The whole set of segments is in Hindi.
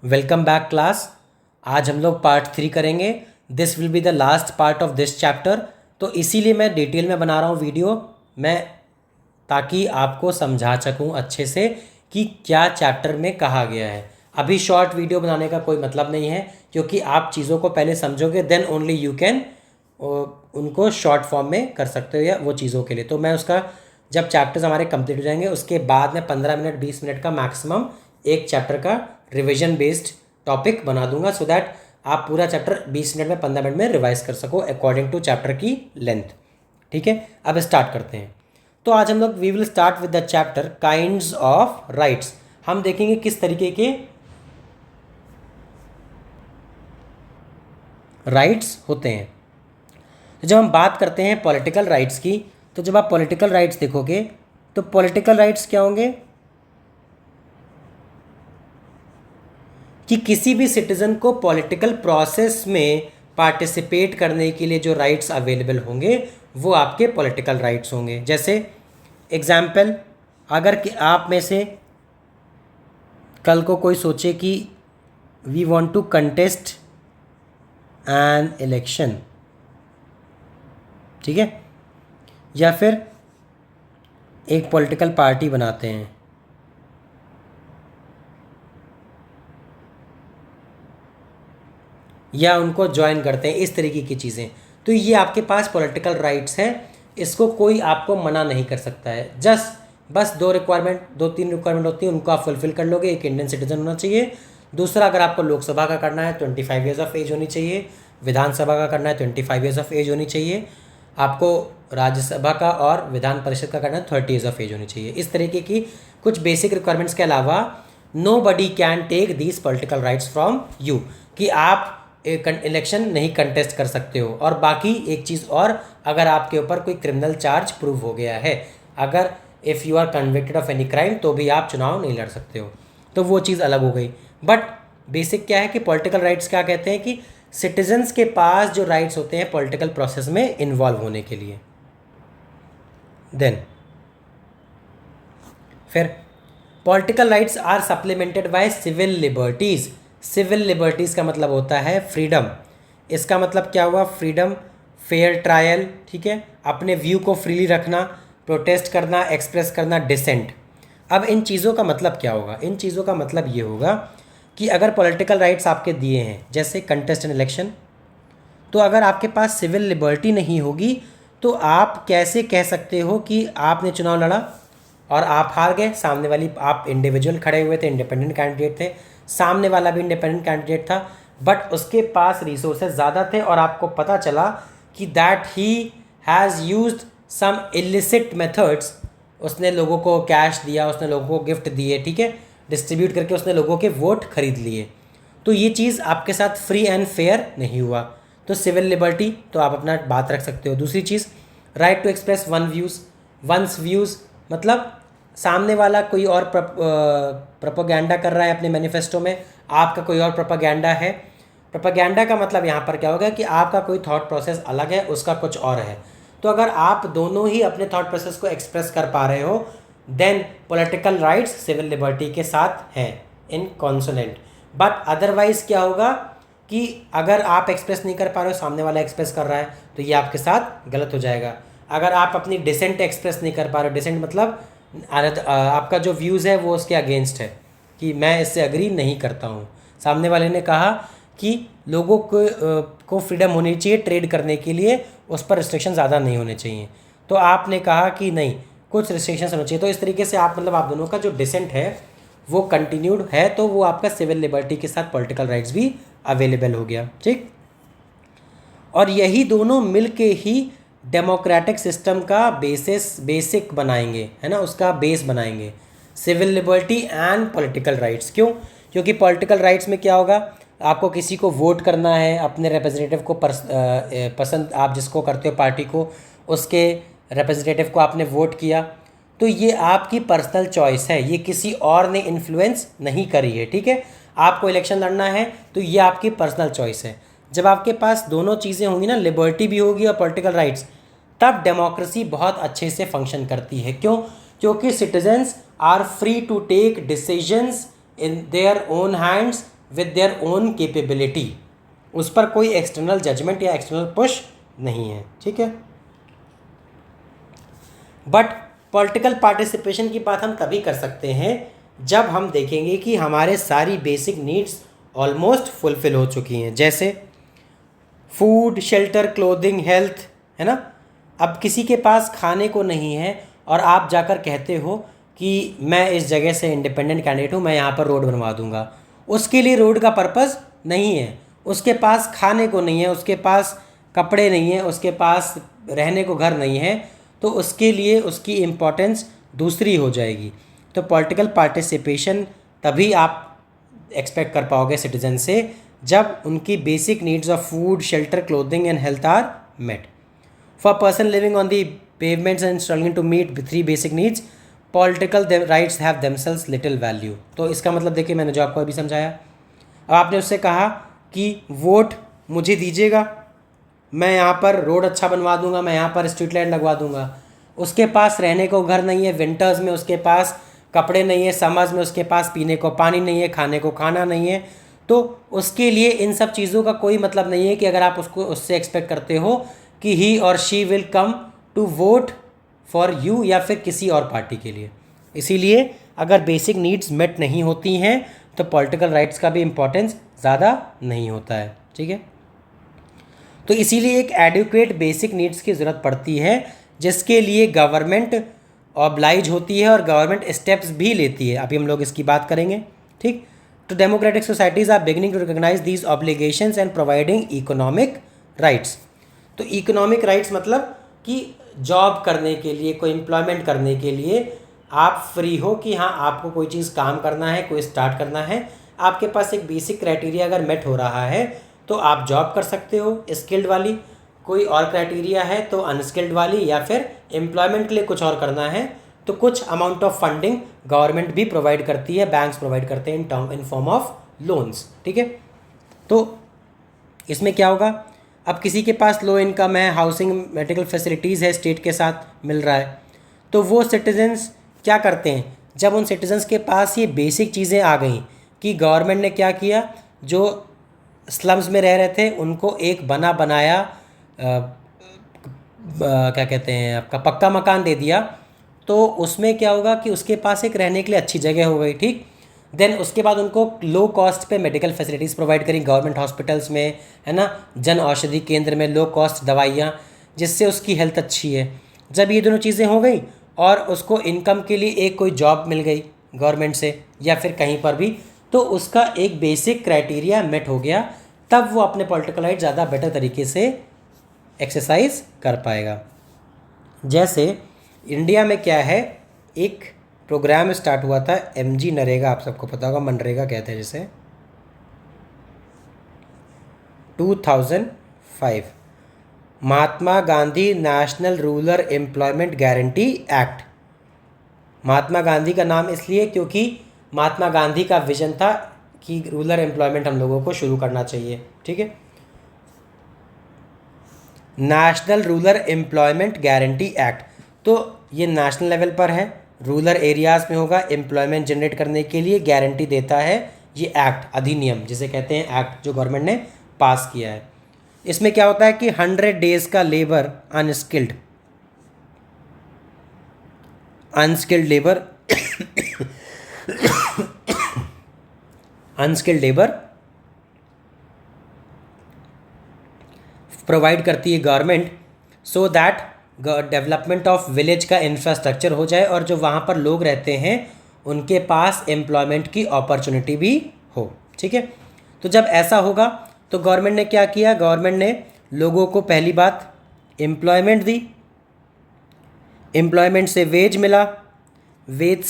Welcome back class. आज हम लोग पार्ट 3 करेंगे। This will be the last part of this chapter. तो इसीलिए मैं डिटेल में बना रहा हूँ वीडियो मैं, ताकि आपको समझा सकूँ अच्छे से कि क्या चैप्टर में कहा गया है। अभी शॉर्ट वीडियो बनाने का कोई मतलब नहीं है, क्योंकि आप चीज़ों को पहले समझोगे देन ओनली यू कैन उनको शॉर्ट फॉर्म में कर सकते हो या वो चीज़ों के लिए। तो मैं उसका जब चैप्टर्स हमारे कंप्लीट हो जाएंगे उसके बाद में 15 मिनट 20 मिनट का मैक्सिमम एक चैप्टर का रिवीजन बेस्ड टॉपिक बना दूंगा, सो दैट आप पूरा चैप्टर 20 मिनट में 15 मिनट में रिवाइज कर सको अकॉर्डिंग टू चैप्टर की लेंथ। ठीक है, अब स्टार्ट करते हैं। तो आज हम लोग we will start with the chapter kinds of rights. हम देखेंगे किस तरीके के राइट्स होते हैं। तो जब हम बात करते हैं पॉलिटिकल राइट्स की, तो जब आप पॉलिटिकल राइट्स देखोगे तो पॉलिटिकल राइट्स क्या होंगे कि किसी भी सिटीजन को पॉलिटिकल प्रोसेस में पार्टिसिपेट करने के लिए जो राइट्स अवेलेबल होंगे वो आपके पॉलिटिकल राइट्स होंगे। जैसे एग्जाम्पल, अगर कि आप में से कल को कोई सोचे कि we want to contest an election, ठीक है, या फिर एक पॉलिटिकल पार्टी बनाते हैं, या उनको ज्वाइन करते हैं, इस तरीके की चीज़ें, तो ये आपके पास पॉलिटिकल राइट्स हैं। इसको कोई आपको मना नहीं कर सकता है। बस दो तीन रिक्वायरमेंट होती है, उनको आप फुलफिल कर लोगे। एक इंडियन सिटीजन होना चाहिए, दूसरा अगर आपको लोकसभा का करना है 25 ईयर्स ऑफ एज होनी चाहिए, विधानसभा का करना है 25 ईयर्स ऑफ एज होनी चाहिए, आपको राज्यसभा का और विधान परिषद का करना है 30 ईयर्स ऑफ एज होनी चाहिए। इस तरीके की कुछ बेसिक रिक्वायरमेंट्स के अलावा nobody can take these political rights from you, कि आप एक इलेक्शन नहीं कंटेस्ट कर सकते हो। और बाकी एक चीज़ और, अगर आपके ऊपर कोई क्रिमिनल चार्ज प्रूव हो गया है, अगर if you are convicted of any crime, तो भी आप चुनाव नहीं लड़ सकते हो। तो वो चीज़ अलग हो गई। बट बेसिक क्या है कि पॉलिटिकल राइट्स क्या कहते हैं कि सिटीजन्स के पास जो राइट्स होते हैं पॉलिटिकल प्रोसेस में इन्वॉल्व होने के लिए। देन फिर political rights are supplemented by civil liberties. Civil liberties का मतलब होता है फ्रीडम। इसका मतलब क्या हुआ? फ्रीडम, फेयर ट्रायल, ठीक है, अपने व्यू को फ्रीली रखना, प्रोटेस्ट करना, एक्सप्रेस करना, डिसेंट। अब इन चीज़ों का मतलब क्या होगा? इन चीज़ों का मतलब ये होगा कि अगर पॉलिटिकल राइट्स आपके दिए हैं, जैसे कंटेस्ट एन इलेक्शन, तो अगर आपके पास सिविल लिबर्टी नहीं होगी तो आप कैसे कह सकते हो कि आपने चुनाव लड़ा और आप हार गए? सामने वाली, आप इंडिविजुअल खड़े हुए थे, इंडिपेंडेंट कैंडिडेट थे, सामने वाला भी इंडिपेंडेंट कैंडिडेट था, बट उसके पास रिसोर्सेज ज़्यादा थे और आपको पता चला कि that he has used some illicit methods. उसने लोगों को कैश दिया, उसने लोगों को गिफ्ट दिए, ठीक है, डिस्ट्रीब्यूट करके उसने लोगों के वोट खरीद लिए। तो ये चीज़ आपके साथ फ्री एंड फेयर नहीं हुआ। तो सिविल लिबर्टी, तो आप अपना बात रख सकते हो। दूसरी चीज़, right to express one's views, मतलब सामने वाला कोई और प्रोपेगेंडा कर रहा है अपने मैनिफेस्टो में, आपका कोई और प्रोपेगेंडा है। प्रोपेगेंडा का मतलब यहाँ पर क्या होगा कि आपका कोई थॉट प्रोसेस अलग है, उसका कुछ और है। तो अगर आप दोनों ही अपने थॉट प्रोसेस को एक्सप्रेस कर पा रहे हो, then political rights civil liberty के साथ हैं इन कॉन्सोनेंट। बट अदरवाइज क्या होगा कि अगर आप एक्सप्रेस नहीं कर पा रहे हो, सामने वाला एक्सप्रेस कर रहा है, तो ये आपके साथ गलत हो जाएगा। अगर आप अपनी डिसेंट एक्सप्रेस नहीं कर पा रहे हो, डिसेंट मतलब आपका जो व्यूज़ है वो उसके अगेंस्ट है, कि मैं इससे अग्री नहीं करता हूँ। सामने वाले ने कहा कि लोगों को फ्रीडम होनी चाहिए ट्रेड करने के लिए, उस पर रिस्ट्रिक्शन ज़्यादा नहीं होने चाहिए, तो आपने कहा कि नहीं, कुछ रिस्ट्रिक्शंस होने चाहिए। तो इस तरीके से आप, मतलब आप दोनों का जो डिसेंट है वो कंटिन्यूड है, तो वो आपका सिविल लिबर्टी के साथ पॉलिटिकल राइट्स भी अवेलेबल हो गया, ठीक। और यही दोनों मिल के ही डेमोक्रेटिक सिस्टम का बेसिक बनाएंगे, है ना, उसका बेस बनाएंगे, civil liberty and political rights. क्यों? क्योंकि पॉलिटिकल राइट्स में क्या होगा, आपको किसी को वोट करना है, अपने रिप्रेजेंटेटिव को पसंद, आप जिसको करते हो पार्टी को, उसके रिप्रेजेंटेटिव को आपने वोट किया, तो ये आपकी पर्सनल चॉइस है, ये किसी और ने इन्फ्लुएंस नहीं करी है, ठीक है। आपको इलेक्शन लड़ना है तो ये आपकी पर्सनल चॉइस है। जब आपके पास दोनों चीज़ें होंगी ना, लिबर्टी भी होगी और पॉलिटिकल राइट्स, तब डेमोक्रेसी बहुत अच्छे से फंक्शन करती है। क्यों? क्योंकि citizens are free to take decisions in their own hands with their own capability. उस पर कोई एक्सटर्नल जजमेंट या एक्सटर्नल पुश नहीं है, ठीक है। बट पॉलिटिकल पार्टिसिपेशन की बात हम तभी कर सकते हैं जब हम देखेंगे कि हमारे सारी बेसिक नीड्स ऑलमोस्ट फुलफिल हो चुकी हैं, जैसे फूड, शेल्टर, क्लोथिंग, हेल्थ, है ना। अब किसी के पास खाने को नहीं है और आप जाकर कहते हो कि मैं इस जगह से इंडिपेंडेंट कैंडिडेट हूँ, मैं यहाँ पर रोड बनवा दूंगा। उसके लिए रोड का पर्पस नहीं है, उसके पास खाने को नहीं है, उसके पास कपड़े नहीं है, उसके पास रहने को घर नहीं है, तो उसके लिए उसकी इम्पोर्टेंस दूसरी हो जाएगी। तो पॉलिटिकल पार्टिसिपेशन तभी आप एक्सपेक्ट कर पाओगे सिटीजन से जब उनकी basic needs of food, shelter, clothing and health are met. For person living on the pavements and struggling to meet 3 basic needs, political rights have themselves little value. तो इसका मतलब देखिए, मैंने जो आपको अभी समझाया, अब आपने उससे कहा कि वोट मुझे दीजिएगा, मैं यहाँ पर रोड अच्छा बनवा दूंगा, मैं यहाँ पर स्ट्रीट लाइट लगवा दूंगा। उसके पास रहने को घर नहीं है, विंटर्स में उसके पास कपड़े नहीं है, समर्स में उसके पास पीने को पानी नहीं है, खाने को खाना नहीं है। तो उसके लिए इन सब चीज़ों का कोई मतलब नहीं है कि अगर आप उससे एक्सपेक्ट करते हो कि ही और she will come to vote for you या फिर किसी और पार्टी के लिए। इसीलिए अगर बेसिक नीड्स मेट नहीं होती हैं तो पॉलिटिकल राइट्स का भी इम्पोर्टेंस ज़्यादा नहीं होता है, ठीक है। तो इसीलिए एक एडुकेट बेसिक नीड्स की ज़रूरत पड़ती है, जिसके लिए गवर्नमेंट ऑब्लाइज होती है और गवर्नमेंट स्टेप्स भी लेती है। अभी हम लोग इसकी बात करेंगे, ठीक। तो democratic societies are beginning to recognise these obligations and providing economic rights. तो इकोनॉमिक राइट्स मतलब कि जॉब करने के लिए, कोई एम्प्लॉयमेंट करने के लिए आप फ्री हो कि हाँ आपको कोई चीज़ काम करना है, कोई स्टार्ट करना है, आपके पास एक बेसिक क्राइटेरिया अगर मेट हो रहा है तो आप जॉब कर सकते हो स्किल्ड वाली, कोई और क्राइटेरिया है तो अनस्किल्ड वाली, या फिर एम्प्लॉयमेंट के लिए कुछ और करना है तो कुछ अमाउंट ऑफ फंडिंग गवर्नमेंट भी प्रोवाइड करती है, बैंक्स प्रोवाइड करते हैं इन फॉर्म ऑफ लोन्स, ठीक है। तो इसमें क्या होगा, अब किसी के पास लो इनकम है, हाउसिंग, मेडिकल फैसिलिटीज़ है, स्टेट के साथ मिल रहा है, तो वो सिटीजन्स क्या करते हैं, जब उन सिटीजन्स के पास ये बेसिक चीज़ें आ गई कि गवर्नमेंट ने क्या किया, जो स्लम्स में रह रहे थे उनको एक बना बनाया क्या कहते हैं आपका पक्का मकान दे दिया, तो उसमें क्या होगा कि उसके पास एक रहने के लिए अच्छी जगह हो गई, ठीक। देन उसके बाद उनको लो कॉस्ट पे मेडिकल फैसिलिटीज़ प्रोवाइड करी गवर्नमेंट हॉस्पिटल्स में, है ना, जन औषधि केंद्र में लो कॉस्ट दवाइयाँ, जिससे उसकी हेल्थ अच्छी है। जब ये दोनों चीज़ें हो गई और उसको इनकम के लिए एक कोई जॉब मिल गई गवर्नमेंट से या फिर कहीं पर भी, तो उसका एक बेसिक क्राइटेरिया मेट हो गया, तब वो अपने पॉलिटिकल राइट ज़्यादा बेटर तरीके से एक्सरसाइज कर पाएगा। जैसे इंडिया में क्या है, एक प्रोग्राम स्टार्ट हुआ था MG नरेगा, आप सबको पता होगा, मनरेगा कहते हैं जिसे, 2005, Mahatma Gandhi national rural employment guarantee act. Mahatma Gandhi का नाम इसलिए क्योंकि महात्मा गांधी का विजन था कि रूरल एम्प्लॉयमेंट हम लोगों को शुरू करना चाहिए, ठीक है। National rural employment guarantee act, तो ये नेशनल लेवल पर है, रूरल एरियाज़ में होगा, एम्प्लॉयमेंट जनरेट करने के लिए गारंटी देता है ये एक्ट, अधिनियम जिसे कहते हैं एक्ट, जो गवर्नमेंट ने पास किया है। इसमें क्या होता है कि 100 डेज़ का labour unskilled labour unskilled labour provide करती है government, so that development of village का इंफ्रास्ट्रक्चर हो जाए और जो वहाँ पर लोग रहते हैं उनके पास एम्प्लॉयमेंट की अपॉर्चुनिटी भी हो, ठीक है। तो जब ऐसा होगा तो गवर्नमेंट ने क्या किया, गवर्नमेंट ने लोगों को पहली बात एम्प्लॉयमेंट दी, एम्प्लॉयमेंट से वेज मिला, वेज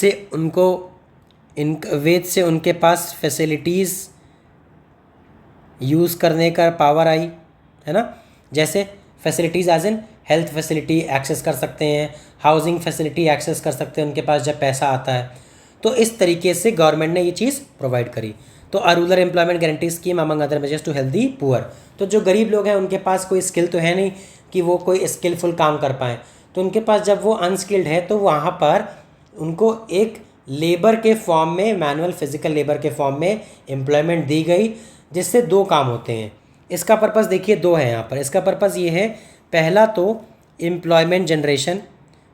से उनके पास फैसिलिटीज़ यूज़ करने का पावर आई, है ना। जैसे facilities as in health facility access कर सकते हैं, हाउसिंग फैसिलिटी एक्सेस कर सकते हैं उनके पास जब पैसा आता है। तो इस तरीके से गवर्नमेंट ने ये चीज़ प्रोवाइड करी। तो rural employment guarantee scheme among other measures to help the poor. तो जो गरीब लोग हैं उनके पास कोई स्किल तो है नहीं कि वो कोई स्किलफुल काम कर पाएँ, तो उनके पास जब वो अनस्किल्ड है तो वहाँ पर उनको एक लेबर के फॉर्म में, मैनुअल फिजिकल लेबर के फॉर्म में एम्प्लॉयमेंट दी गई, जिससे दो काम होते हैं। इसका पर्पस देखिए दो है यहाँ पर। इसका पर्पस ये है, पहला तो एम्प्लॉयमेंट जनरेशन,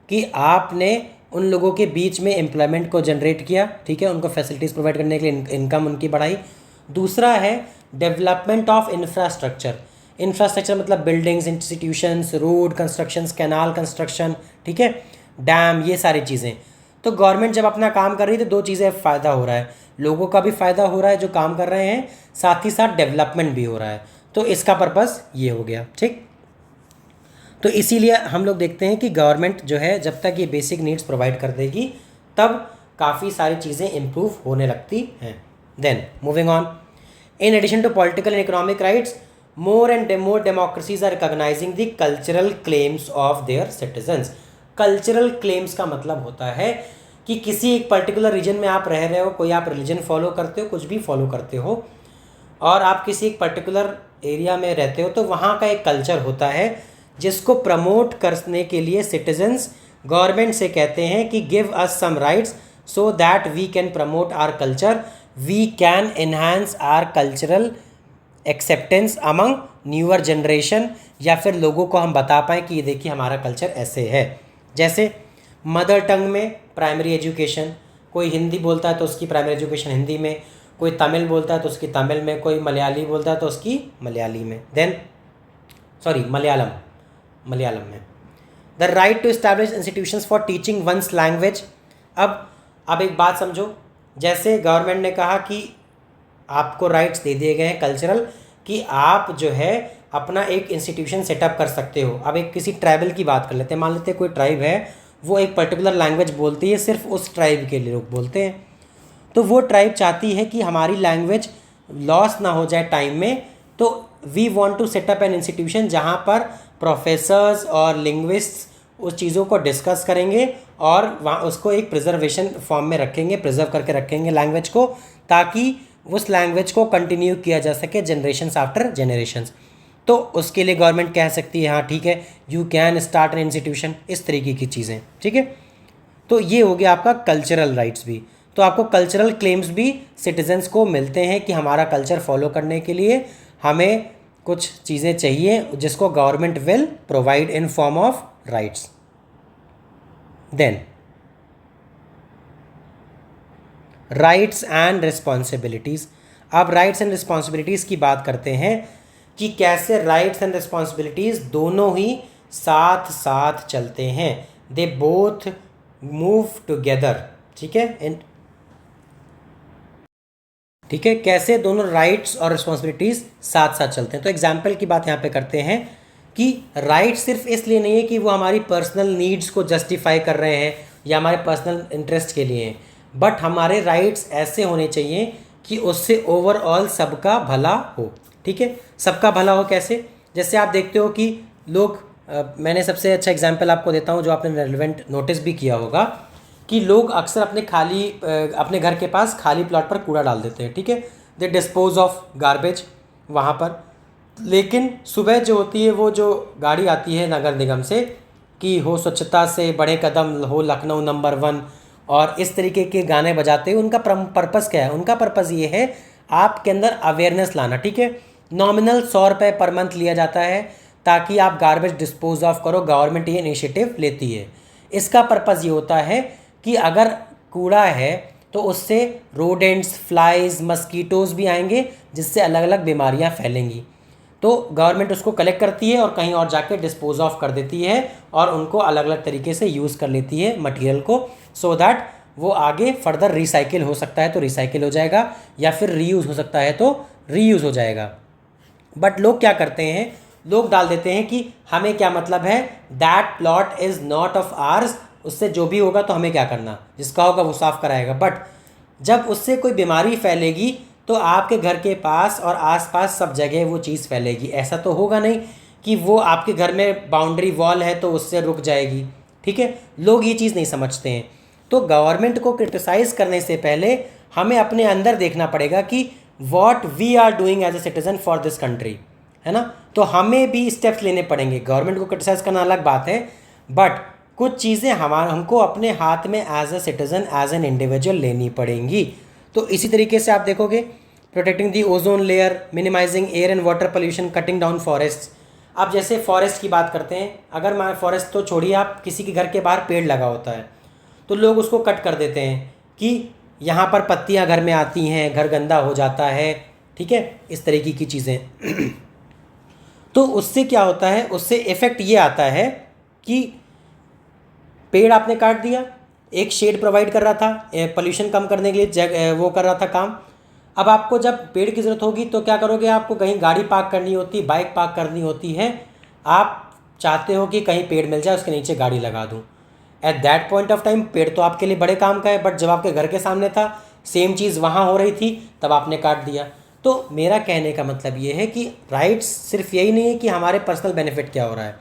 कि आपने उन लोगों के बीच में एम्प्लॉयमेंट को जनरेट किया, ठीक है, उनको फैसिलिटीज़ प्रोवाइड करने के लिए इनकम उनकी बढ़ाई। दूसरा है डेवलपमेंट ऑफ इंफ्रास्ट्रक्चर। इंफ्रास्ट्रक्चर मतलब buildings, institutions, road constructions, canal construction, ठीक है, डैम, ये सारी चीज़ें। तो गवर्नमेंट जब अपना काम कर रही है तो दो चीज़ें फ़ायदा हो रहा है, लोगों का भी फ़ायदा हो रहा है जो काम कर रहे हैं, साथ ही साथ डेवलपमेंट भी हो रहा है। तो इसका पर्पस ये हो गया, ठीक। तो इसीलिए हम लोग देखते हैं कि गवर्नमेंट जो है जब तक ये बेसिक नीड्स प्रोवाइड कर देगी तब काफ़ी सारी चीज़ें इम्प्रूव होने लगती हैं। Then moving on, in addition to political and economic rights, more and more democracies are recognizing the cultural claims of their citizens। Cultural claims का मतलब होता है कि किसी एक पर्टिकुलर रीजन में आप रह रहे हो, कोई आप रिलीजन फॉलो करते हो, कुछ भी फॉलो करते हो, और आप किसी एक पर्टिकुलर एरिया में रहते हो, तो वहाँ का एक कल्चर होता है जिसको प्रमोट करने के लिए सिटीजन्स गवर्नमेंट से कहते हैं कि give us some rights so that we can promote our culture, we can enhance our cultural acceptance among newer generation, या फिर लोगों को हम बता पाएँ कि ये देखिए हमारा कल्चर ऐसे है। जैसे मदर टंग में प्राइमरी एजुकेशन, कोई हिंदी बोलता है तो उसकी प्राइमरी एजुकेशन हिंदी में, कोई तमिल बोलता है तो उसकी तमिल में, कोई मलयाली बोलता है तो उसकी मलयाली में, मलयालम में। The right to establish institutions for teaching one's language. अब एक बात समझो, जैसे गवर्नमेंट ने कहा कि आपको राइट्स दे दिए गए हैं कल्चरल, कि आप जो है अपना एक इंस्टीट्यूशन सेटअप कर सकते हो। अब एक किसी ट्राइबल की बात कर लेते हैं, मान लेते हैं कोई ट्राइब है, वो एक पर्टिकुलर लैंग्वेज बोलती है, सिर्फ उस ट्राइब के लिए लोग बोलते हैं, तो वो ट्राइब चाहती है कि हमारी लैंग्वेज लॉस ना हो जाए टाइम में, तो we want to set up an institution जहाँ पर प्रोफेसर्स और लिंग्विस्ट्स उस चीज़ों को डिस्कस करेंगे और वहाँ उसको एक प्रिजर्वेशन फॉर्म में रखेंगे, प्रिजर्व करके रखेंगे लैंग्वेज को, ताकि उस लैंग्वेज को कंटिन्यू किया जा सके जनरेशन्स आफ्टर जनरेशन्स। तो उसके लिए गवर्नमेंट कह सकती है हाँ ठीक है, you can start an institution, इस तरीके की चीज़ें, ठीक है। तो ये हो गया आपका कल्चरल राइट्स भी। तो आपको कल्चरल क्लेम्स भी सिटीजन्स को मिलते हैं कि हमारा कल्चर फॉलो करने के लिए हमें कुछ चीज़ें चाहिए जिसको government will provide in form of rights. Then rights and responsibilities. अब राइट्स एंड रिस्पॉन्सिबिलिटीज़ की बात करते हैं कि कैसे राइट्स एंड रिस्पॉन्सिबिलिटीज़ दोनों ही साथ साथ चलते हैं, दे बोथ मूव टुगेदर, ठीक है। ठीक है, कैसे दोनों राइट्स और रिस्पॉन्सिबिलिटीज़ साथ साथ चलते हैं। तो एग्जाम्पल की बात यहाँ पे करते हैं कि राइट सिर्फ इसलिए नहीं है कि वो हमारी पर्सनल नीड्स को जस्टिफाई कर रहे हैं या हमारे पर्सनल इंटरेस्ट के लिए हैं, बट हमारे राइट्स ऐसे होने चाहिए कि उससे ओवरऑल सबका भला हो, ठीक है। सबका भला हो कैसे? जैसे आप देखते हो कि लोग मैंने सबसे अच्छा एग्जांपल आपको देता हूँ जो आपने रेलेवेंट नोटिस भी किया होगा कि लोग अक्सर अपने घर के पास खाली प्लॉट पर कूड़ा डाल देते हैं, ठीक है, दे डिस्पोज ऑफ गार्बेज वहाँ पर। लेकिन सुबह जो होती है वो जो गाड़ी आती है नगर निगम से कि हो स्वच्छता से बड़े कदम, हो लखनऊ नंबर 1 और इस तरीके के गाने बजाते हैं, उनका पर्पस क्या है? उनका पर्पस ये है आपके अंदर अवेयरनेस लाना, ठीक है। नॉमिनल 100 रुपये पर मंथ लिया जाता है ताकि आप गार्बेज डिस्पोज ऑफ करो, गवर्नमेंट ये इनिशिएटिव लेती है। इसका पर्पस ये होता है कि अगर कूड़ा है तो उससे रोडेंट्स, फ्लाइज, मस्कीटोज़ भी आएंगे जिससे अलग अलग बीमारियां फैलेंगी। तो गवर्नमेंट उसको कलेक्ट करती है और कहीं और जाके डिस्पोज ऑफ कर देती है और उनको अलग अलग तरीके से यूज़ कर लेती है मटेरियल को, सो दैट वो आगे फर्दर रिसाइकिल हो सकता है तो रिसाइकिल हो जाएगा या फिर रीयूज़ हो सकता है तो रीयूज़ हो जाएगा। बट लोग क्या करते हैं, लोग डाल देते हैं कि हमें क्या मतलब है, that plot is not of ours, उससे जो भी होगा तो हमें क्या करना, जिसका होगा वो साफ़ कराएगा। बट जब उससे कोई बीमारी फैलेगी तो आपके घर के पास और आसपास सब जगह वो चीज़ फैलेगी। ऐसा तो होगा नहीं कि वो आपके घर में बाउंड्री वॉल है तो उससे रुक जाएगी, ठीक है। लोग ये चीज़ नहीं समझते हैं। तो गवर्नमेंट को क्रिटिसाइज़ करने से पहले हमें अपने अंदर देखना पड़ेगा कि what we are doing as a citizen for this country, है ना। तो हमें भी स्टेप्स लेने पड़ेंगे। गवर्नमेंट को क्रिटिसाइज़ करना अलग बात है, बट कुछ चीज़ें हमको अपने हाथ में as a citizen, as an individual लेनी पड़ेंगी। तो इसी तरीके से आप देखोगे, protecting the ozone layer, minimising air and water pollution, cutting down forest. आप जैसे फॉरेस्ट की बात करते हैं, अगर फॉरेस्ट तो छोड़िए, आप किसी के घर के बाहर पेड़ लगा होता है तो लोग उसको कट कर देते हैं कि यहाँ पर पत्तियाँ घर में आती हैं, घर गंदा हो जाता है, ठीक है, इस तरीके की चीज़ें। तो उससे क्या होता है, उससे इफ़ेक्ट ये आता है कि पेड़ आपने काट दिया, एक शेड प्रोवाइड कर रहा था, पोल्यूशन कम करने के लिए वो कर रहा था काम। अब आपको जब पेड़ की ज़रूरत होगी तो क्या करोगे, आपको कहीं गाड़ी पार्क करनी होती, बाइक पार्क करनी होती है, आप चाहते हो कि कहीं पेड़ मिल जाए, उसके नीचे गाड़ी लगा दूँ। At that point of time पेड़ तो आपके लिए बड़े काम का है, बट जब आपके घर के सामने था, सेम चीज़ वहाँ हो रही थी, तब आपने काट दिया। तो मेरा कहने का मतलब ये है कि राइट्स सिर्फ यही नहीं है कि हमारे पर्सनल बेनिफिट क्या हो रहा है,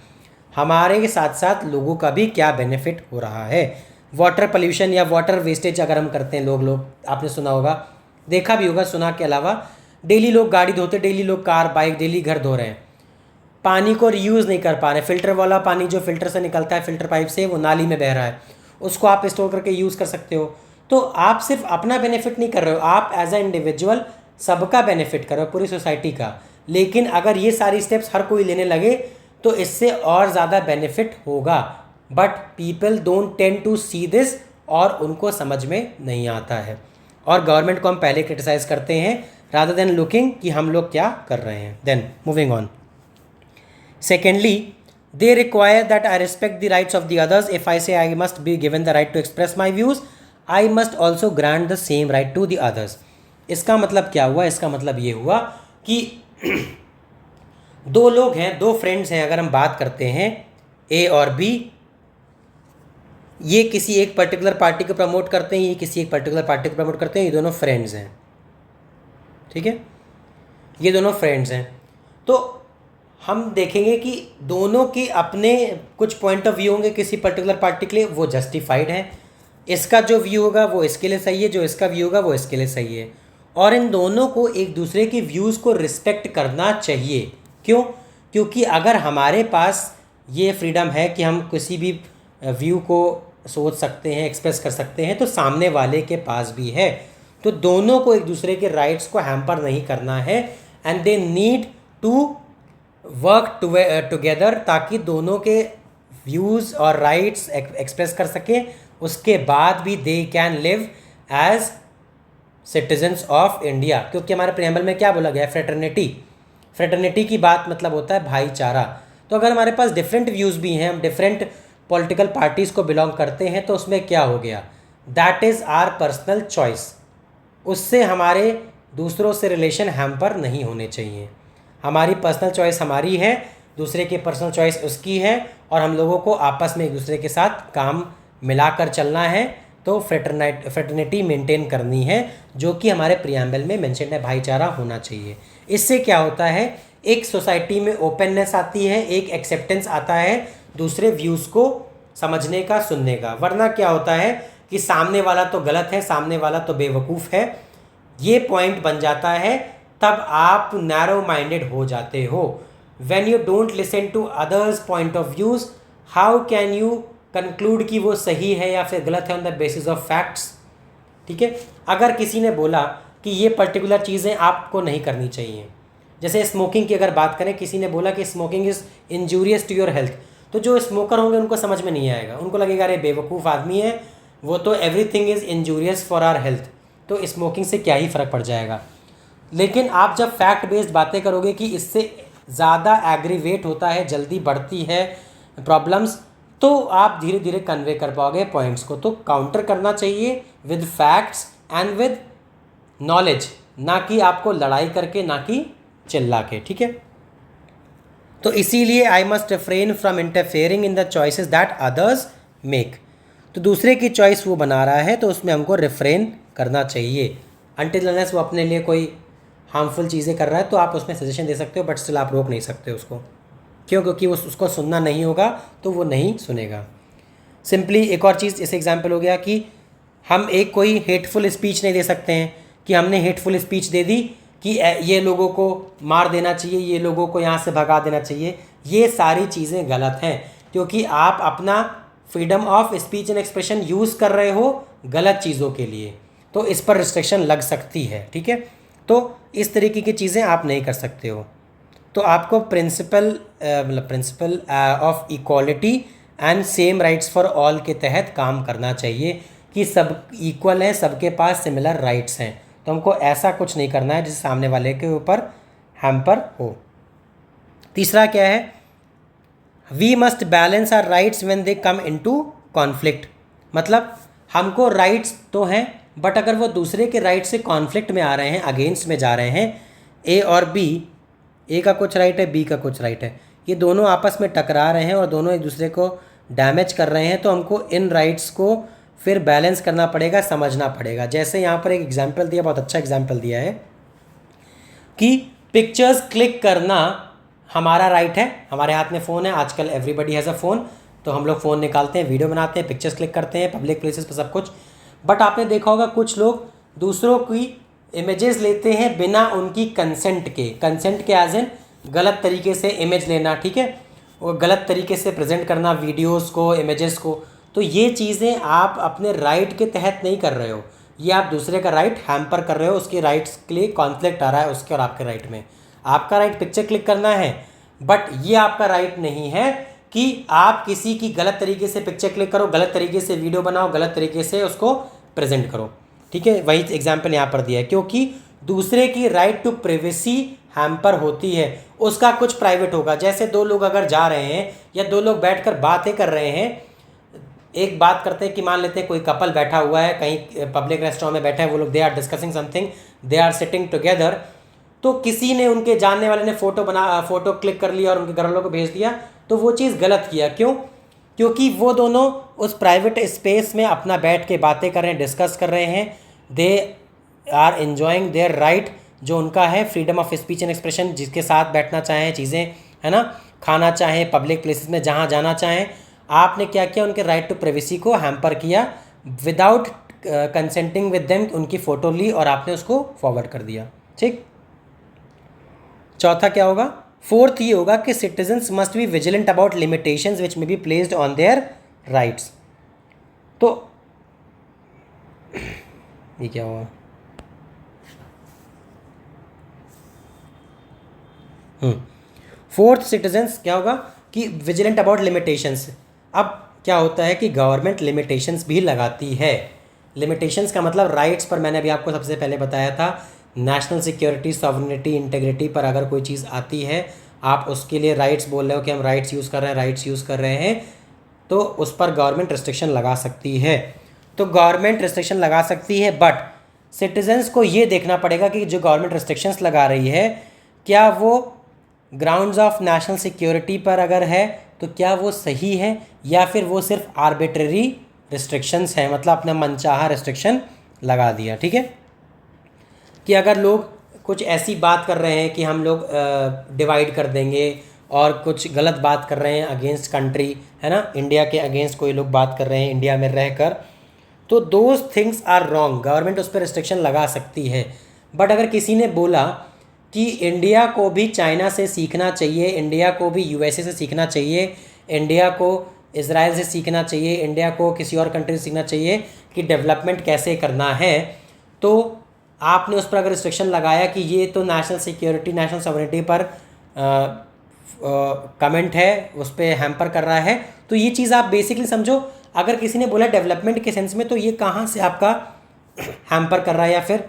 हमारे के साथ साथ लोगों का भी क्या बेनिफिट हो रहा है। वाटर पोल्यूशन या वाटर वेस्टेज अगर हम करते हैं, लोग आपने सुना होगा, देखा भी होगा, सुना के अलावा, डेली लोग गाड़ी धोते, डेली लोग कार बाइक डेली घर धो रहे हैं, पानी को रीयूज़ नहीं कर पा रहे। फिल्टर वाला पानी जो फिल्टर से निकलता है, फिल्टर पाइप से, वो नाली में बह रहा है, उसको आप स्टोर करके यूज़ कर सकते हो। तो आप सिर्फ अपना बेनिफिट नहीं कर रहे हो, आप एज अ इंडिविजुअल सबका बेनिफिट कर रहे हो, पूरी सोसाइटी का। लेकिन अगर ये सारी स्टेप्स हर कोई लेने लगे तो इससे और ज़्यादा बेनिफिट होगा, but people don't tend to see this, और उनको समझ में नहीं आता है। और गवर्नमेंट को हम पहले क्रिटिसाइज़ करते हैं रादर देन लुकिंग कि हम लोग क्या कर रहे हैं। Then moving on, secondly, they require that I respect the rights of the others. If I say I must be given the right to express my views, I must also grant the same right to the others. इसका मतलब क्या हुआ, इसका मतलब ये हुआ कि दो लोग हैं, दो फ्रेंड्स हैं, अगर हम बात करते हैं ए और बी, ये किसी एक पर्टिकुलर पार्टी को प्रमोट करते हैं, ये किसी एक पर्टिकुलर पार्टी को प्रमोट करते हैं, ये दोनों फ्रेंड्स हैं, ठीक है, ये दोनों फ्रेंड्स हैं। तो हम देखेंगे कि दोनों के अपने कुछ पॉइंट ऑफ व्यू होंगे किसी पर्टिकुलर पार्टी के लिए, वो जस्टिफाइड है। इसका जो व्यू होगा वो इसके लिए सही है, जो इसका व्यू होगा वो इसके लिए सही है। और इन दोनों को एक दूसरे के व्यूज़ को रिस्पेक्ट करना चाहिए। क्यों? क्योंकि अगर हमारे पास ये फ्रीडम है कि हम किसी भी व्यू को सोच सकते हैं, एक्सप्रेस कर सकते हैं, तो सामने वाले के पास भी है। तो दोनों को एक दूसरे के राइट्स को हैम्पर नहीं करना है, and they need to work together, ताकि दोनों के व्यूज़ और राइट्स एक्सप्रेस कर सकें, उसके बाद भी they can live as citizens of India. क्योंकि हमारे प्रेम्बल में क्या बोला गया है, फ्रेटर्निटी। फ्रेटर्निटी की बात मतलब होता है भाईचारा। तो अगर हमारे पास डिफरेंट व्यूज़ भी हैं, हम डिफरेंट पॉलिटिकल पार्टीज़ को बिलोंग करते हैं, तो उसमें क्या हो गया, that is our personal choice. उससे हमारे दूसरों से रिलेशन हैम्पर नहीं होने चाहिए। हमारी पर्सनल चॉइस हमारी है, दूसरे की पर्सनल चॉइस उसकी है, और हम लोगों को आपस में एक दूसरे के साथ काम मिलाकर चलना है। तो फ्रेटर्निटी मेंटेन करनी है, जो कि हमारे प्रियम्बल में मेंशन है, भाईचारा होना चाहिए। इससे क्या होता है, एक सोसाइटी में ओपननेस आती है, एक एक्सेप्टेंस आता है दूसरे व्यूज़ को समझने का, सुनने का। वरना क्या होता है कि सामने वाला तो गलत है, सामने वाला तो बेवकूफ़ है, ये पॉइंट बन जाता है, तब आप नैरो माइंडेड हो जाते हो। When you don't listen to others point of views, how can you conclude कि वो सही है या फिर गलत है on the basis of facts. ठीक है, अगर किसी ने बोला कि ये पर्टिकुलर चीज़ें आपको नहीं करनी चाहिए, जैसे स्मोकिंग की अगर बात करें, किसी ने बोला कि smoking is injurious to your health, तो जो स्मोकर होंगे उनको समझ में नहीं आएगा, उनको लगेगा अरे बेवकूफ़ आदमी है, वो तो everything is injurious for our health, तो स्मोकिंग से क्या ही फ़र्क पड़ जाएगा। लेकिन आप जब फैक्ट बेस्ड बातें करोगे कि इससे ज़्यादा एग्रीवेट होता है, जल्दी बढ़ती है प्रॉब्लम्स, तो आप धीरे धीरे कन्वे कर पाओगे पॉइंट्स को। तो काउंटर करना चाहिए with facts and with knowledge, ना कि आपको लड़ाई करके, ना कि चिल्ला के। ठीक है, तो इसीलिए I must refrain from interfering in the choices that others make. तो दूसरे की चॉइस वो बना रहा है तो उसमें हमको रिफ्रेन करना चाहिए। अनटिल अनलेस वो अपने लिए कोई हार्मफुल चीज़ें कर रहा है तो आप उसमें सजेशन दे सकते हो, बट स्टिल आप रोक नहीं सकते उसको। क्यों? क्योंकि उसको सुनना नहीं होगा तो वो नहीं सुनेगा। सिंपली एक और चीज़, जैसे एग्जांपल हो गया कि हम एक कोई हेटफुल स्पीच नहीं दे सकते हैं कि हमने हेटफुल स्पीच दे दी कि ये लोगों को मार देना चाहिए, ये लोगों को यहाँ से भगा देना चाहिए। ये सारी चीज़ें गलत हैं, क्योंकि आप अपना freedom of speech and expression use कर रहे हो गलत चीज़ों के लिए, तो इस पर रिस्ट्रिक्शन लग सकती है, ठीक है। तो इस तरीके की चीज़ें आप नहीं कर सकते हो। तो आपको principle of equality and same rights for all के तहत काम करना चाहिए कि सब इक्वल हैं, सबके पास सिमिलर राइट्स हैं। तो हमको ऐसा कुछ नहीं करना है जिससे सामने वाले के ऊपर हैम्पर हो। तीसरा क्या है, we must balance our rights when they come into conflict. मतलब हमको राइट्स तो हैं, बट अगर वो दूसरे के राइट से कॉन्फ्लिक्ट में आ रहे हैं, अगेंस्ट में जा रहे हैं, ए और बी, ए का कुछ राइट है, बी का कुछ राइट है, ये दोनों आपस में टकरा रहे हैं और दोनों एक दूसरे को डैमेज कर रहे हैं, तो हमको इन राइट्स को फिर बैलेंस करना पड़ेगा, समझना पड़ेगा। जैसे यहाँ पर एक एग्जाम्पल दिया, बहुत अच्छा एग्जाम्पल दिया है कि पिक्चर्स क्लिक करना हमारा राइट है, हमारे हाथ में फ़ोन है, आजकल एवरीबडी हैज़ अ फ़ोन, तो हम लोग फ़ोन निकालते हैं, वीडियो बनाते हैं, पिक्चर्स क्लिक करते हैं पब्लिक प्लेसेस पर सब कुछ। बट आपने देखा होगा कुछ लोग दूसरों की इमेजेस लेते हैं बिना उनकी कंसेंट के, कंसेंट के एज एन गलत तरीके से इमेज लेना, ठीक है, और गलत तरीके से प्रेजेंट करना वीडियोस को, इमेजेस को। तो ये चीज़ें आप अपने राइट के तहत नहीं कर रहे हो, ये आप दूसरे का राइट हैम्पर कर रहे हो, उसके राइट्स के लिए कॉन्फ्लिक्ट आ रहा है उसके और आपके राइट में। आपका राइट पिक्चर क्लिक करना है, बट ये आपका राइट नहीं है कि आप किसी की गलत तरीके से पिक्चर क्लिक करो, गलत तरीके से वीडियो बनाओ, गलत तरीके से उसको प्रेजेंट करो, ठीक है। वही एग्जाम्पल यहाँ पर दिया है, क्योंकि दूसरे की राइट टू प्राइवेसी हैम्पर होती है, उसका कुछ प्राइवेट होगा। जैसे दो लोग अगर जा रहे हैं या दो लोग बैठकर बातें कर रहे हैं, एक बात करते हैं कि मान लेते हैं कोई कपल बैठा हुआ है कहीं पब्लिक रेस्टोरेंट में बैठा है, वो लोग they are discussing something, they are sitting together, तो किसी ने, उनके जानने वाले ने फ़ोटो क्लिक कर लिया और उनके घर वालों को भेज दिया, तो वो चीज़ गलत किया। क्यों? क्योंकि वो दोनों उस प्राइवेट स्पेस में अपना बैठ के बातें कर रहे हैं, डिस्कस कर रहे हैं, they are enjoying their right, जो उनका है freedom of speech and expression, जिसके साथ बैठना चाहें, चीज़ें है ना, खाना चाहें, पब्लिक प्लेसेस में जहाँ जाना चाहें। आपने क्या किया, उनके राइट टू प्राइवेसी को हैम्पर किया, विदाउट कंसेंटिंग विद देम, उनकी फ़ोटो ली और आपने उसको फॉरवर्ड कर दिया, ठीक। चौथा क्या होगा, फोर्थ ये होगा कि citizens must be vigilant about limitations which may be placed on their rights. तो ये क्या हुआ, फोर्थ सिटीजन्स क्या होगा कि विजिलेंट अबाउट लिमिटेशंस। अब क्या होता है कि गवर्नमेंट लिमिटेशंस भी लगाती है। लिमिटेशंस का मतलब राइट्स पर, मैंने अभी आपको सबसे पहले बताया था, नेशनल सिक्योरिटी, सॉवरेनिटी, इंटीग्रिटी पर अगर कोई चीज़ आती है, आप उसके लिए राइट्स बोल रहे हो कि हम राइट्स यूज़ कर रहे हैं, राइट्स यूज़ कर रहे हैं, तो उस पर गवर्नमेंट रिस्ट्रिक्शन लगा सकती है। तो गवर्नमेंट रिस्ट्रिक्शन लगा सकती है, बट सिटीजन्स को ये देखना पड़ेगा कि जो गवर्नमेंट रिस्ट्रिक्शंस लगा रही है, क्या वो ग्राउंड्स ऑफ नेशनल सिक्योरिटी पर अगर है तो क्या वो सही है, या फिर वो सिर्फ आर्बिट्रेरी रिस्ट्रिक्शंस हैं, मतलब अपना मनचाहा रिस्ट्रिक्शन लगा दिया, ठीक है। कि अगर लोग कुछ ऐसी बात कर रहे हैं कि हम लोग डिवाइड कर देंगे, और कुछ गलत बात कर रहे हैं अगेंस्ट कंट्री, है ना, इंडिया के अगेंस्ट कोई लोग बात कर रहे हैं इंडिया में रहकर, तो those things are wrong, government उस पर रिस्ट्रिक्शन लगा सकती है। बट अगर किसी ने बोला कि इंडिया को भी चाइना से सीखना चाहिए, इंडिया को भी यूएसए से सीखना चाहिए, इंडिया को इजराइल से सीखना चाहिए, इंडिया को किसी और कंट्री से सीखना चाहिए कि डेवलपमेंट कैसे करना है, तो आपने उस पर अगर रिस्ट्रिक्शन लगाया कि ये तो नेशनल सिक्योरिटी, नेशनल सॉवरेनिटी पर कमेंट है, उस पर हैम्पर कर रहा है, तो ये चीज़ आप बेसिकली समझो, अगर किसी ने बोला डेवलपमेंट के सेंस में, तो ये कहाँ से आपका हैम्पर कर रहा है या फिर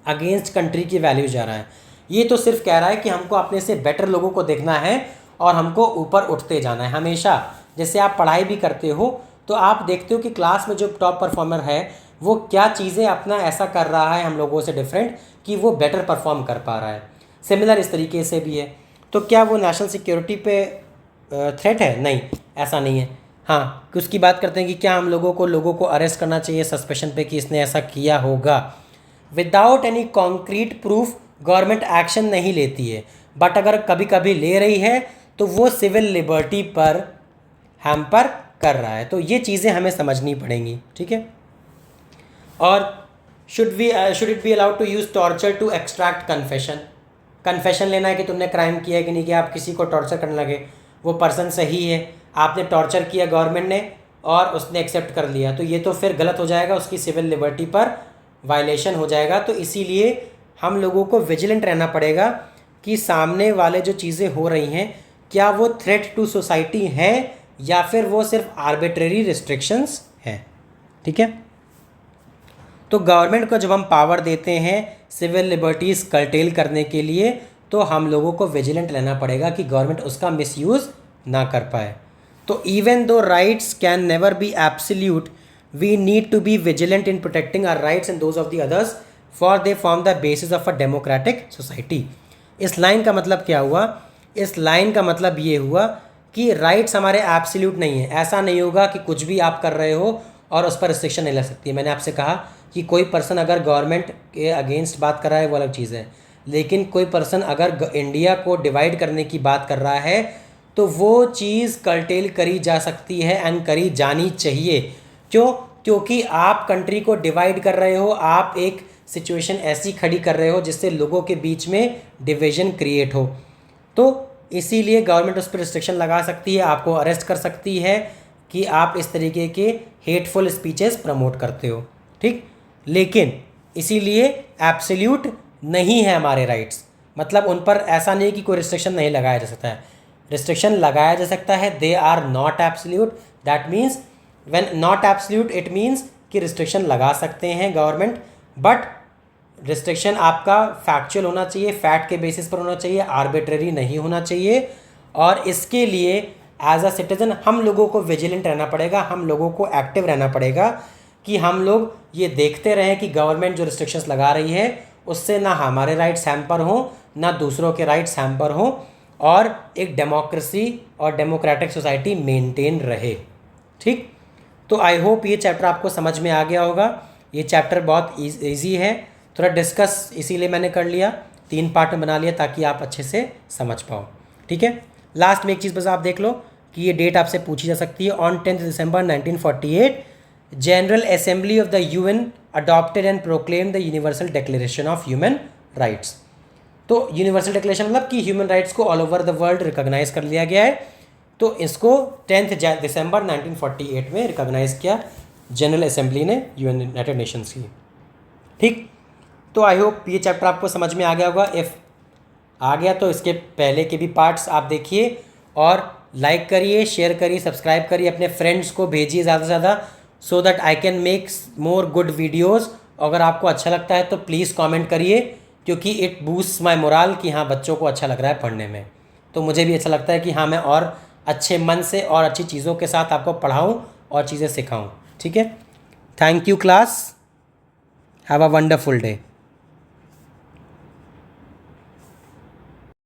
अगेंस्ट कंट्री की वैल्यू जा रहा है। ये तो सिर्फ कह रहा है कि हमको अपने से बेटर लोगों को देखना है और हमको ऊपर उठते जाना है हमेशा। जैसे आप पढ़ाई भी करते हो तो आप देखते हो कि क्लास में जो टॉप परफॉर्मर है वो क्या चीज़ें अपना ऐसा कर रहा है हम लोगों से डिफरेंट कि वो बेटर परफॉर्म कर पा रहा है। सिमिलर इस तरीके से भी है। तो क्या वो नेशनल सिक्योरिटी पे थ्रेट है? नहीं, ऐसा नहीं है। हाँ, उसकी बात करते हैं कि क्या हम लोगों को अरेस्ट करना चाहिए सस्पेशन पे कि इसने ऐसा किया होगा। Without any concrete proof government action नहीं लेती है, बट अगर कभी कभी ले रही है तो वो सिविल लिबर्टी पर हैम्पर कर रहा है। तो ये चीज़ें हमें समझनी पड़ेंगी, ठीक है। और should it be allowed to use torture to extract confession? Confession लेना है कि तुमने क्राइम किया है कि नहीं किया, आप किसी को टॉर्चर करने लगे, वो पर्सन सही है, आपने टॉर्चर किया गवर्नमेंट ने, और उसने एक्सेप्ट कर लिया, तो ये तो फिर गलत हो जाएगा, उसकी सिविल लिबर्टी पर वायलेशन हो जाएगा। तो इसीलिए हम लोगों को विजिलेंट रहना पड़ेगा कि सामने वाले जो चीज़ें हो रही हैं क्या वो थ्रेट टू सोसाइटी हैं या फिर वो सिर्फ आर्बिट्रेरी रिस्ट्रिक्शंस हैं। ठीक है, तो गवर्नमेंट को जब हम पावर देते हैं सिविल लिबर्टीज़ कर्टेल करने के लिए, तो हम लोगों को विजिलेंट रहना पड़ेगा कि गवर्नमेंट उसका मिसयूज़ ना कर पाए। तो even though rights can never be absolute, we need to be vigilant in protecting our rights and those of the others, for they form the basis of a democratic society. इस लाइन का मतलब क्या हुआ? इस लाइन का मतलब ये हुआ कि राइट्स हमारे एब्सोल्यूट नहीं है। ऐसा नहीं होगा कि कुछ भी आप कर रहे हो और उस पर रिस्ट्रिक्शन नहीं लग सकती है। मैंने आपसे कहा कि कोई पर्सन अगर गवर्नमेंट के अगेंस्ट बात कर रहा है वो अलग चीज़ है, लेकिन कोई पर्सन अगर इंडिया को डिवाइड करने की बात कर रहा है तो वो चीज़ कर्टेल करी जा सकती है एंड करी जानी चाहिए। क्यों? क्योंकि आप कंट्री को डिवाइड कर रहे हो, आप एक सिचुएशन ऐसी खड़ी कर रहे हो जिससे लोगों के बीच में डिवीजन क्रिएट हो। तो इसीलिए गवर्नमेंट उस पर रिस्ट्रिक्शन लगा सकती है, आपको अरेस्ट कर सकती है कि आप इस तरीके के हेटफुल स्पीचेस प्रमोट करते हो। ठीक, लेकिन इसीलिए एब्सोल्यूट नहीं है हमारे राइट्स, मतलब उन पर ऐसा नहीं कि कोई रिस्ट्रिक्शन नहीं लगाया जा सकता है। रिस्ट्रिक्शन लगाया जा सकता है, they are not absolute. That means when not absolute it means कि रिस्ट्रिक्शन लगा सकते हैं गवर्नमेंट, बट रिस्ट्रिक्शन आपका फैक्चुअल होना चाहिए, फैक्ट के बेसिस पर होना चाहिए, आर्बिट्रेरी नहीं होना चाहिए। और इसके लिए एज अ सिटीज़न हम लोगों को विजिलेंट रहना पड़ेगा, हम लोगों को एक्टिव रहना पड़ेगा कि हम लोग ये देखते रहें कि गवर्नमेंट जो रिस्ट्रिक्शंस लगा रही है उससे ना हमारे राइट्स हैम्पर हों ना दूसरों के राइट्स हैम्पर हों, और एक डेमोक्रेसी और डेमोक्रेटिक सोसाइटी मेंटेन रहे। ठीक, तो आई होप ये चैप्टर आपको समझ में आ गया होगा। ये चैप्टर बहुत ईजी है, थोड़ा डिस्कस इसीलिए मैंने कर लिया, 3 पार्ट में बना लिया ताकि आप अच्छे से समझ पाओ। ठीक है, लास्ट में एक चीज़ बस आप देख लो कि ये डेट आपसे पूछी जा सकती है। On 10 December 1948 General Assembly of the UN adopted and proclaim the Universal Declaration of Human Rights. तो यूनिवर्सल डिक्लेरेशन मतलब कि ह्यूमन राइट्स को all over the world recognise कर लिया गया है। तो इसको 10 दिसंबर 1948 में रिकॉग्नाइज किया जनरल असेंबली ने, यूनाइटेड नेशंस की। ठीक, तो आई होप ये चैप्टर आपको समझ में आ गया होगा। इफ़ आ गया तो इसके पहले के भी पार्ट्स आप देखिए और लाइक करिए, शेयर करिए, सब्सक्राइब करिए, अपने फ्रेंड्स को भेजिए ज़्यादा से ज़्यादा, so that I can make more good videos. अगर आपको अच्छा लगता है तो प्लीज़ कमेंट करिए, क्योंकि इट बूस्ट माई मोरल कि हाँ बच्चों को अच्छा लग रहा है पढ़ने में। तो मुझे भी अच्छा लगता है कि हाँ मैं और अच्छे मन से और अच्छी चीज़ों के साथ आपको पढ़ाऊँ और चीज़ें सिखाऊँ। ठीक है, thank you class, have a wonderful day.